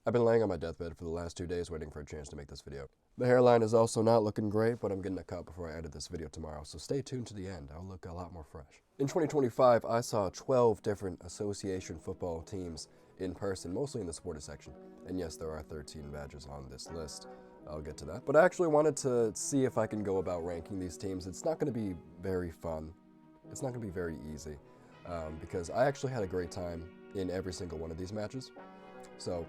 I've been laying on my deathbed for the last 2 days waiting for a chance to make this video. The hairline is also not looking great, but I'm getting a cut before I edit this video tomorrow, so stay tuned to the end. I'll look a lot more fresh. In 2025, I saw 12 different association football teams in person, mostly in the supporter section. And yes, there are 13 badges on this list. I'll get to that. But I actually wanted to see if I can go about ranking these teams. It's not going to be very fun. It's not going to be very easy because I actually had a great time in every single one of these matches. So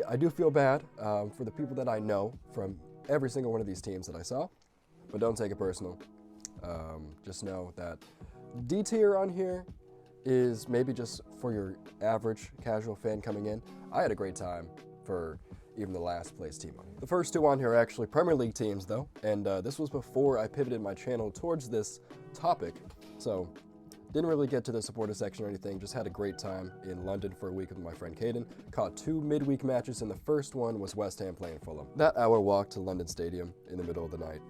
I do feel bad for the people that I know from every single one of these teams that I saw, but don't take it personal. Just know that D tier on here is maybe just for your average casual fan coming in. I had a great time for even the last place team on here. The first two on here are actually Premier League teams though, and this was before I pivoted my channel towards this topic, so didn't really get to the supporter section or anything, just had a great time in London for a week with my friend Kalen. Caught 2 midweek matches, and the first one was West Ham playing Fulham. That hour walk to London Stadium in the middle of the night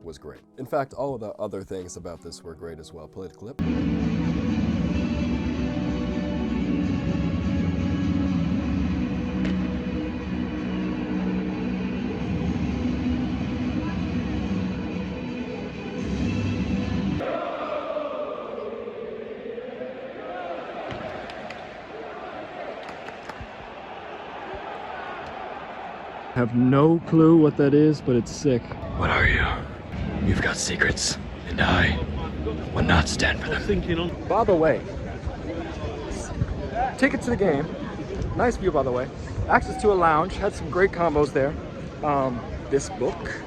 was great. In fact, all of the other things about this were great as well. Play the clip. Have no clue what that is, but it's sick. What are you? You've got secrets, and I will not stand for them. By the way, ticket to the game, nice view by the way, access to a lounge, had some great combos there. This book,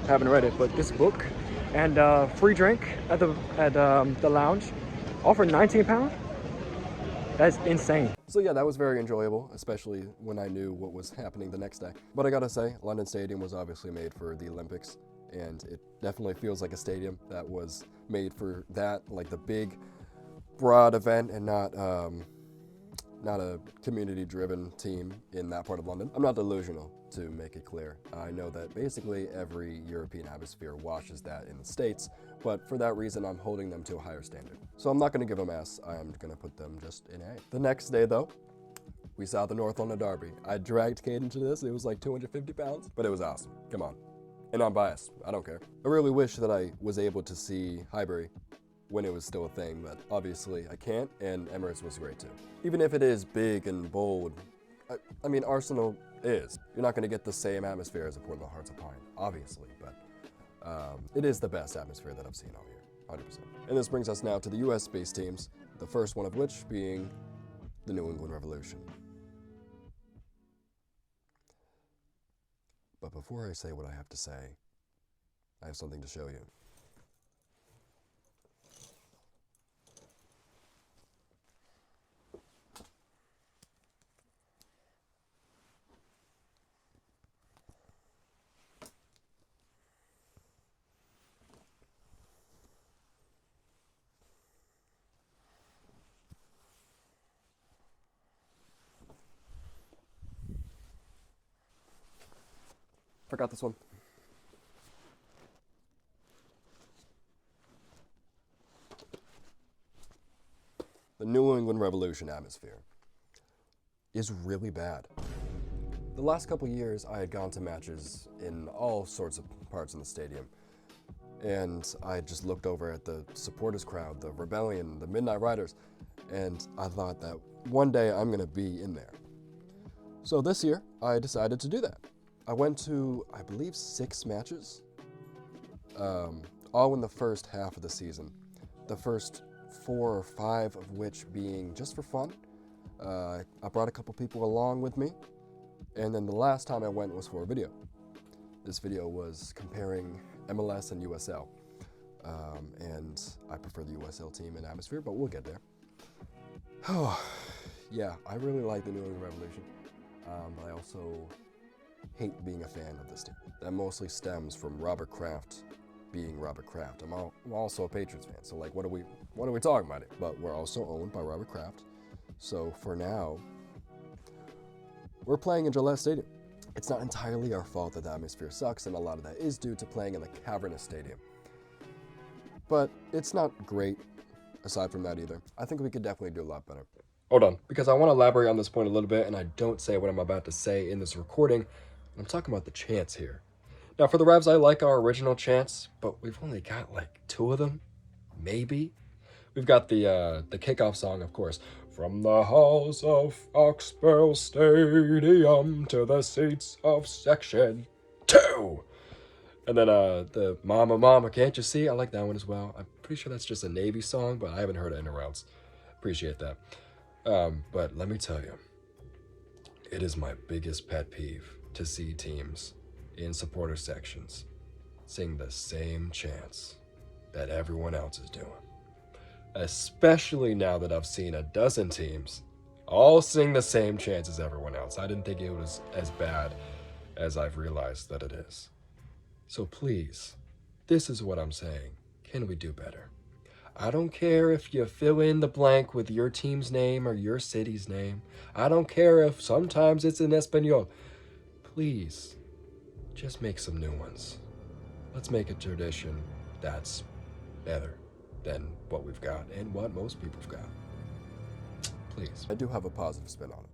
haven't read it, but this book, and free drink at the lounge, all for £19. That's insane. So yeah, that was very enjoyable, especially when I knew what was happening the next day. But I gotta say, London Stadium was obviously made for the Olympics, and it definitely feels like a stadium that was made for that, like the big, broad event, and not a community-driven team in that part of London. I'm not delusional, to make it clear. I know that basically every European atmosphere washes that in the States, but for that reason, I'm holding them to a higher standard. So I'm not gonna give them S, I'm gonna put them just in A. The next day though, we saw the North London Derby. I dragged Caden to this, it was like 250 pounds, but it was awesome, come on. And I'm biased, I don't care. I really wish that I was able to see Highbury when it was still a thing, but obviously I can't, and Emirates was great too. Even if it is big and bold, I mean, Arsenal is. You're not gonna get the same atmosphere as a Portland Hearts of Pine, obviously, but it is the best atmosphere that I've seen all year, 100%. And this brings us now to the US-based teams, the first one of which being the New England Revolution. But before I say what I have to say, I have something to show you. Forgot this one. The New England Revolution atmosphere is really bad. The last couple years, I had gone to matches in all sorts of parts in the stadium, and I just looked over at the supporters crowd, the Rebellion, the Midnight Riders, and I thought that one day I'm gonna be in there. So this year, I decided to do that. I went to, I believe, 6 matches, all in the first half of the season. The first 4 or 5 of which being just for fun. I brought a couple people along with me, and then the last time I went was for a video. This video was comparing MLS and USL, and I prefer the USL team and atmosphere, but we'll get there. Oh, yeah, I really like the New England Revolution, but I also hate being a fan of this team. That mostly stems from Robert Kraft being Robert Kraft. I'm also a Patriots fan, so like, what are we talking about it? But we're also owned by Robert Kraft, so for now, we're playing in Gillette Stadium. It's not entirely our fault that the atmosphere sucks, and a lot of that is due to playing in the cavernous stadium. But it's not great, aside from that either. I think we could definitely do a lot better. Hold on, because I want to elaborate on this point a little bit, and I don't say what I'm about to say in this recording. I'm talking about the chants here. Now, for the Revs, I like our original chants, but we've only got like 2 of them, maybe. We've got the kickoff song, of course. From the halls of Oxbow Stadium to the seats of Section 2. And then the Mama Mama Can't You See? I like that one as well. I'm pretty sure that's just a Navy song, but I haven't heard it anywhere else. Appreciate that. But let me tell you, it is my biggest pet peeve to see teams in supporter sections sing the same chants that everyone else is doing. Especially now that I've seen a dozen teams all sing the same chants as everyone else. I didn't think it was as bad as I've realized that it is. So please, this is what I'm saying. Can we do better? I don't care if you fill in the blank with your team's name or your city's name. I don't care if sometimes it's in Espanol. Please, just make some new ones. Let's make a tradition that's better than what we've got and what most people have got. Please. I do have a positive spin on it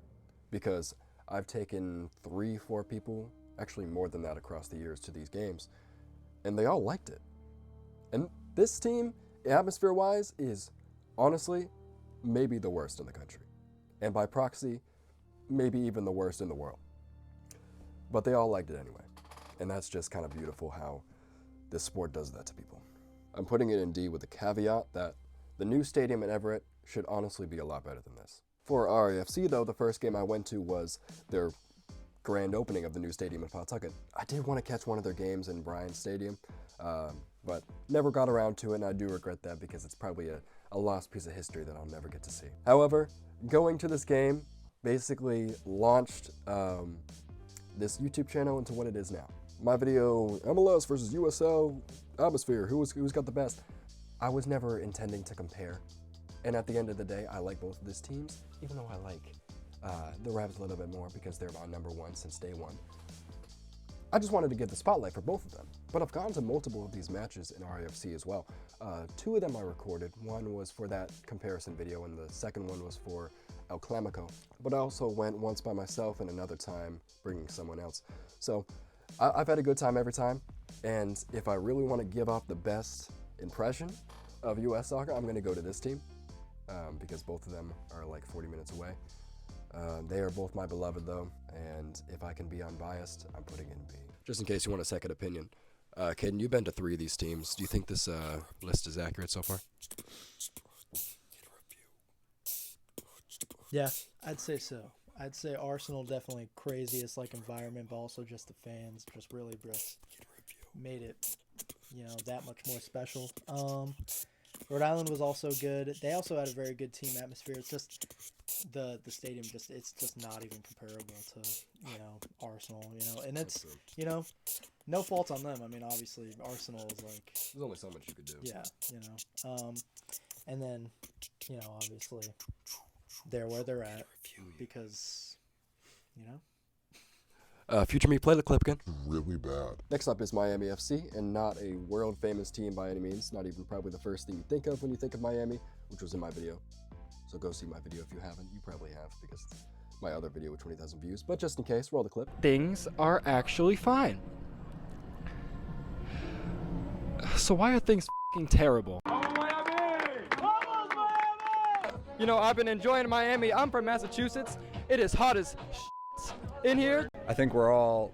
because I've taken 3-4 people, actually more than that across the years, to these games, and they all liked it. And this team, atmosphere-wise, is honestly maybe the worst in the country. And by proxy, maybe even the worst in the world. But they all liked it anyway. And that's just kind of beautiful how this sport does that to people. I'm putting it in D with the caveat that the new stadium in Everett should honestly be a lot better than this. For RIFC though, the first game I went to was their grand opening of the new stadium in Pawtucket. I did want to catch one of their games in Bryan Stadium, but never got around to it, and I do regret that because it's probably a lost piece of history that I'll never get to see. However, going to this game basically launched this YouTube channel into what it is now. My video, MLS versus USL atmosphere, who's got the best? I was never intending to compare. And at the end of the day, I like both of these teams, even though I like the Revs a little bit more because they're my #1 since day one. I just wanted to get the spotlight for both of them. But I've gone to multiple of these matches in RIFC as well. 2 of them I recorded. One was for that comparison video, and the second one was for El Clamico. But I also went once by myself and another time bringing someone else. So I've had a good time every time. And if I really want to give off the best impression of US soccer, I'm going to go to this team because both of them are like 40 minutes away. They are both my beloved though, and if I can be unbiased, I'm putting in B. Just in case you want a second opinion, Caden, you've been to 3 of these teams. Do you think this list is accurate so far? Yeah, I'd say so. I'd say Arsenal definitely craziest like environment, but also just the fans just really just made it, that much more special. Rhode Island was also good. They also had a very good team atmosphere. It's just the stadium it's just not even comparable to Arsenal, and it's no fault on them. I mean, obviously Arsenal is like There's only so much you could do. yeah, and then obviously they're where they're at because Future me, play the clip again. Really bad. Next up is Miami FC, and not a world famous team by any means. Not even probably the first thing you think of when you think of Miami, which was in my video. So go see my video if you haven't. You probably have because it's my other video with 20,000 views. But just in case, roll the clip. Things are actually fine. So why are things f***ing terrible? I've been enjoying Miami. I'm from Massachusetts. It is hot as in here. I think we're all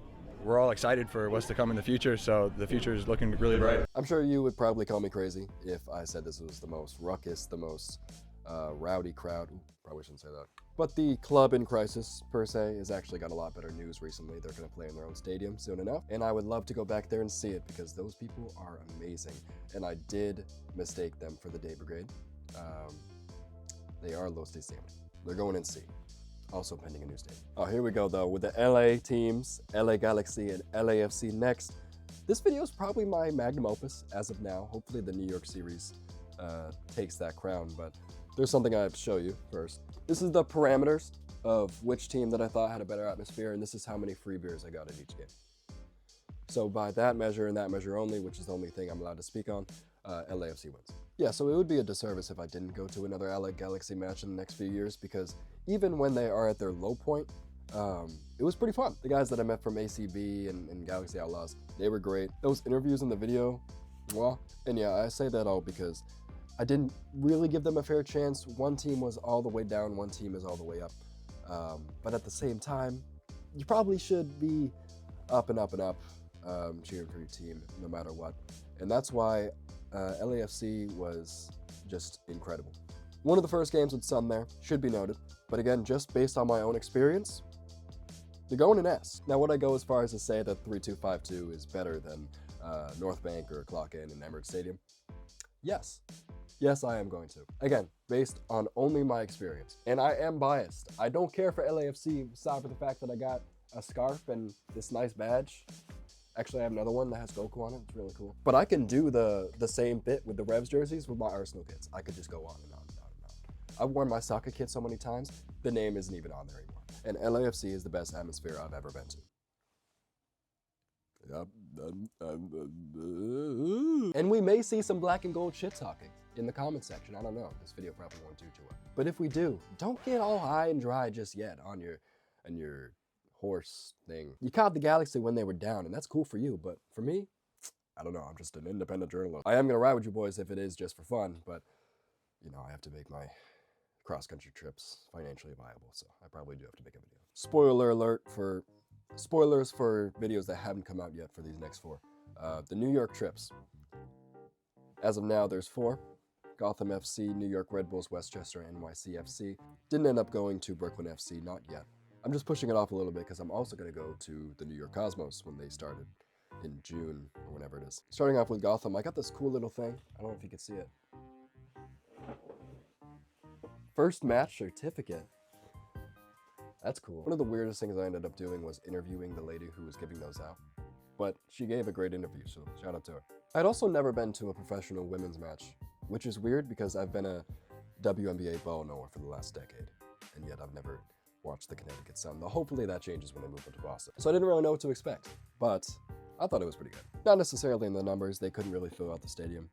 excited for what's to come in the future, so the future is looking really bright. I'm sure you would probably call me crazy if I said this was the most ruckus, the most rowdy crowd. Ooh, probably shouldn't say that. But the club in crisis, per se, has actually got a lot better news recently. They're going to play in their own stadium soon enough, and I would love to go back there and see it because those people are amazing. And I did mistake them for the Day Brigade. They are Los de Siempre. They're going in C. Also pending a new stadium. Oh, here we go though with the LA teams, LA Galaxy and LAFC next. This video is probably my magnum opus as of now. Hopefully the New York series takes that crown, but there's something I have to show you first. This is the parameters of which team that I thought had a better atmosphere, and this is how many free beers I got at each game. So by that measure and that measure only, which is the only thing I'm allowed to speak on, LAFC wins. Yeah, so it would be a disservice if I didn't go to another LA Galaxy match in the next few years, because even when they are at their low point, it was pretty fun. The guys that I met from ACB and Galaxy Outlaws, they were great. Those interviews in the video, well, and yeah, I say that all because I didn't really give them a fair chance. One team was all the way down, one team is all the way up. But at the same time, you probably should be up and up and up, cheering for your team no matter what. And that's why LAFC was just incredible. One of the first games with Sun there, should be noted. But again, just based on my own experience, they're going in S. Now, would I go as far as to say that 3252 is better than North Bank or Clock Inn and Emirates Stadium? Yes. Yes, I am going to. Again, based on only my experience. And I am biased. I don't care for LAFC, aside from the fact that I got a scarf and this nice badge. Actually, I have another one that has Goku on it. It's really cool. But I can do the same bit with the Revs jerseys with my Arsenal kits. I could just go on and on and on and on. I've worn my soccer kit so many times, the name isn't even on there anymore. And LAFC is the best atmosphere I've ever been to. Yep. And we may see some black and gold shit talking in the comment section. I don't know. This video probably won't do too well. But if we do, don't get all high and dry just yet on your horse thing. You caught the Galaxy when they were down, and that's cool for you, but for me, I don't know. I'm just an independent journalist. I am gonna ride with you boys if it is just for fun, but you know, I have to make my cross-country trips financially viable, so I probably do have to make a video. Spoiler alert for spoilers for videos that haven't come out yet for these next 4. The New York trips. As of now, there's 4. Gotham FC, New York Red Bulls, Westchester, NYCFC. Didn't end up going to Brooklyn FC, not yet. I'm just pushing it off a little bit because I'm also going to go to the New York Cosmos when they started in June or whenever it is. Starting off with Gotham, I got this cool little thing. I don't know if you can see it. First match certificate. That's cool. One of the weirdest things I ended up doing was interviewing the lady who was giving those out. But she gave a great interview, so shout out to her. I'd also never been to a professional women's match, which is weird because I've been a WNBA ball knower for the last decade, and yet I've never watched the Connecticut Sun, though hopefully that changes when I move into Boston. So I didn't really know what to expect, but I thought it was pretty good. Not necessarily in the numbers, they couldn't really fill out the stadium,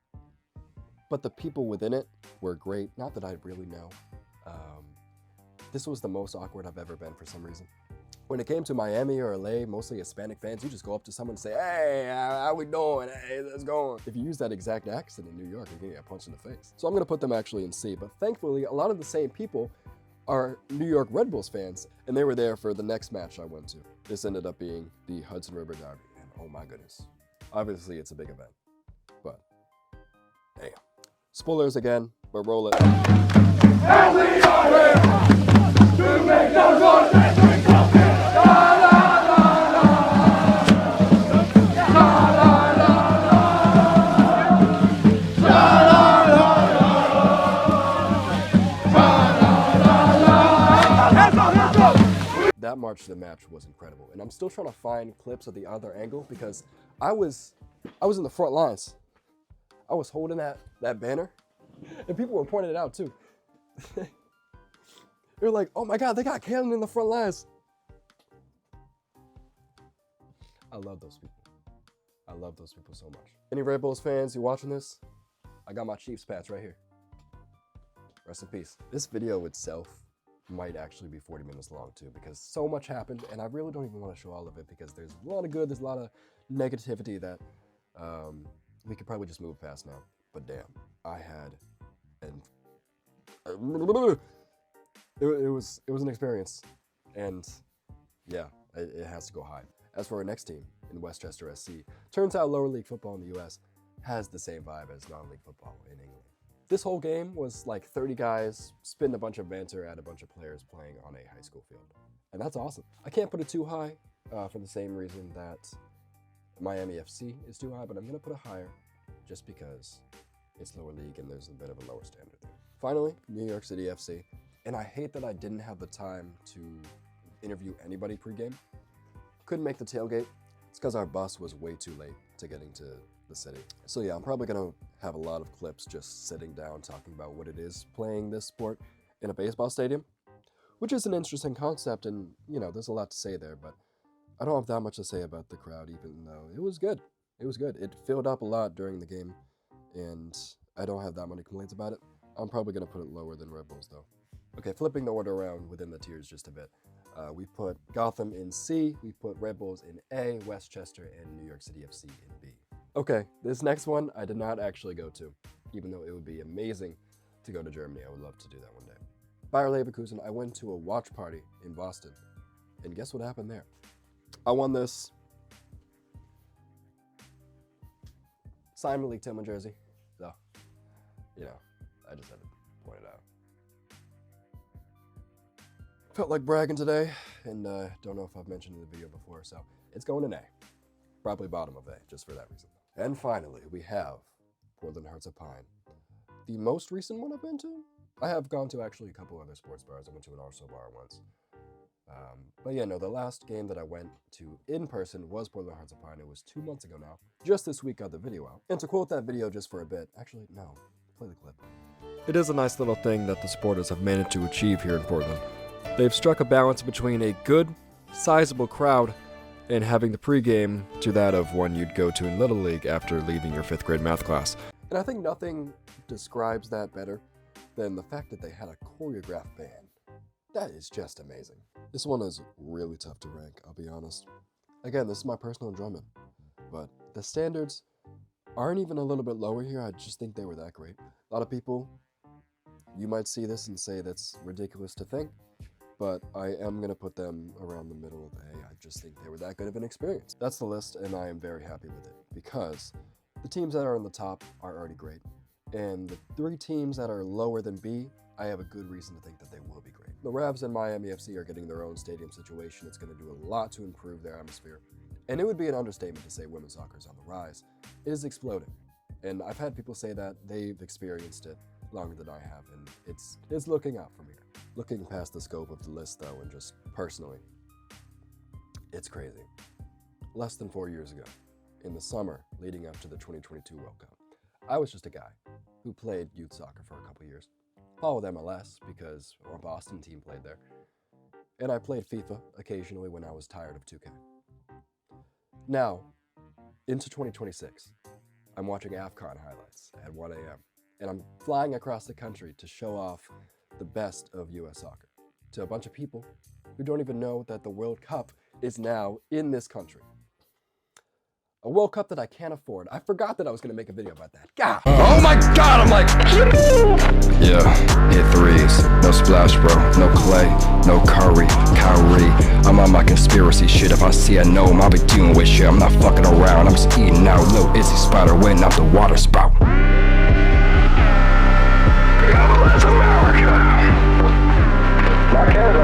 but the people within it were great. Not that I really know. This was the most awkward I've ever been for some reason. When it came to Miami or LA, mostly Hispanic fans, you just go up to someone and say, "Hey, how we doing? Hey, let's go." If you use that exact accent in New York, you're gonna get punched in the face. So I'm gonna put them actually in C, but thankfully, a lot of the same people are New York Red Bulls fans, and they were there for the next match I went to. This ended up being the Hudson River Derby, and oh my goodness. Obviously, it's a big event, but damn. Spoilers again, but roll it. And we are here to make those voices ring up. That march to the match was incredible, and I'm still trying to find clips of the other angle because I was in the front lines. I was holding that banner, and people were pointing it out too. They were like, "Oh my God, they got Kalen in the front lines." I love those people. I love those people so much. Any Red Bulls fans, you watching this? I got my Chiefs patch right here. Rest in peace. This video itself might actually be 40 minutes long too, because so much happened, and I really don't even want to show all of it because there's a lot of good, there's a lot of negativity that we could probably just move past now. But damn, I had it was an experience, and yeah, it has to go high. As for our next team in Westchester SC, turns out lower league football in the US has the same vibe as non-league football in England. This whole game was like 30 guys spitting a bunch of banter at a bunch of players playing on a high school field. And that's awesome. I can't put it too high for the same reason that Miami FC is too high, but I'm gonna put it higher just because it's lower league and there's a bit of a lower standard there. Finally, New York City FC. And I hate that I didn't have the time to interview anybody pregame. Couldn't make the tailgate. It's because our bus was way too late to getting to the city. So yeah, I'm probably gonna have a lot of clips just sitting down talking about what it is playing this sport in a baseball stadium, which is an interesting concept, and you know, there's a lot to say there, but I don't have that much to say about the crowd, even though it was good. It was good. It filled up a lot during the game and I don't have that many complaints about it. I'm probably going to put it lower than Red Bulls, though. Okay, flipping the order around within the tiers just a bit. We put Gotham in C, we put Red Bulls in A, Westchester and New York City FC in B. Okay, this next one I did not actually go to, even though it would be amazing to go to Germany. I would love to do that one day. Bayer Leverkusen, I went to a watch party in Boston, and guess what happened there? I won this signed Malik Tillman jersey, so, you know, I just had to point it out. Felt like bragging today, and don't know if I've mentioned in the video before, so it's going in A. Probably bottom of A, just for that reason. And finally, we have Portland Hearts of Pine. The most recent one I've been to? I have gone to actually a couple other sports bars. I went to an Arsenal bar once. But yeah, no, the last game that I went to in person was Portland Hearts of Pine. It was 2 months ago now. Just this week got the video out. And to quote that video just for a bit, actually, no, play the clip. It is a nice little thing that the supporters have managed to achieve here in Portland. They've struck a balance between a good, sizable crowd and having the pregame to that of one you'd go to in Little League after leaving your 5th grade math class. And I think nothing describes that better than the fact that they had a choreographed band. That is just amazing. This one is really tough to rank, I'll be honest. Again, this is my personal enjoyment, but the standards aren't even a little bit lower here. I just think they were that great. A lot of people, you might see this and say that's ridiculous to think, but I am going to put them around the middle of A. I just think they were that good of an experience. That's the list, and I am very happy with it, because the teams that are on the top are already great, and the 3 teams that are lower than B, I have a good reason to think that they will be great. The Revs and Miami FC are getting their own stadium situation. It's going to do a lot to improve their atmosphere, and it would be an understatement to say women's soccer is on the rise. It is exploding, and I've had people say that they've experienced it longer than I have, and it's looking up from here. Looking past the scope of the list, though, and just personally, it's crazy. Less than 4 years ago, in the summer leading up to the 2022 World Cup, I was just a guy who played youth soccer for a couple years. Followed MLS because our Boston team played there. And I played FIFA occasionally when I was tired of 2K. Now, into 2026, I'm watching AFCON highlights at 1 a.m. and I'm flying across the country to show off the best of US soccer to a bunch of people who don't even know that the World Cup is now in this country. A World Cup that I can't afford. I forgot that I was going to make a video about that. God. Oh my god, I'm like... Yeah, hit threes. No splash, bro. No Clay. No Curry. Kyrie. I'm on my conspiracy shit. If I see a gnome, I'll be dealing with shit. I'm not fucking around. I'm just eating out. Little Izzy Spider went out the water spout.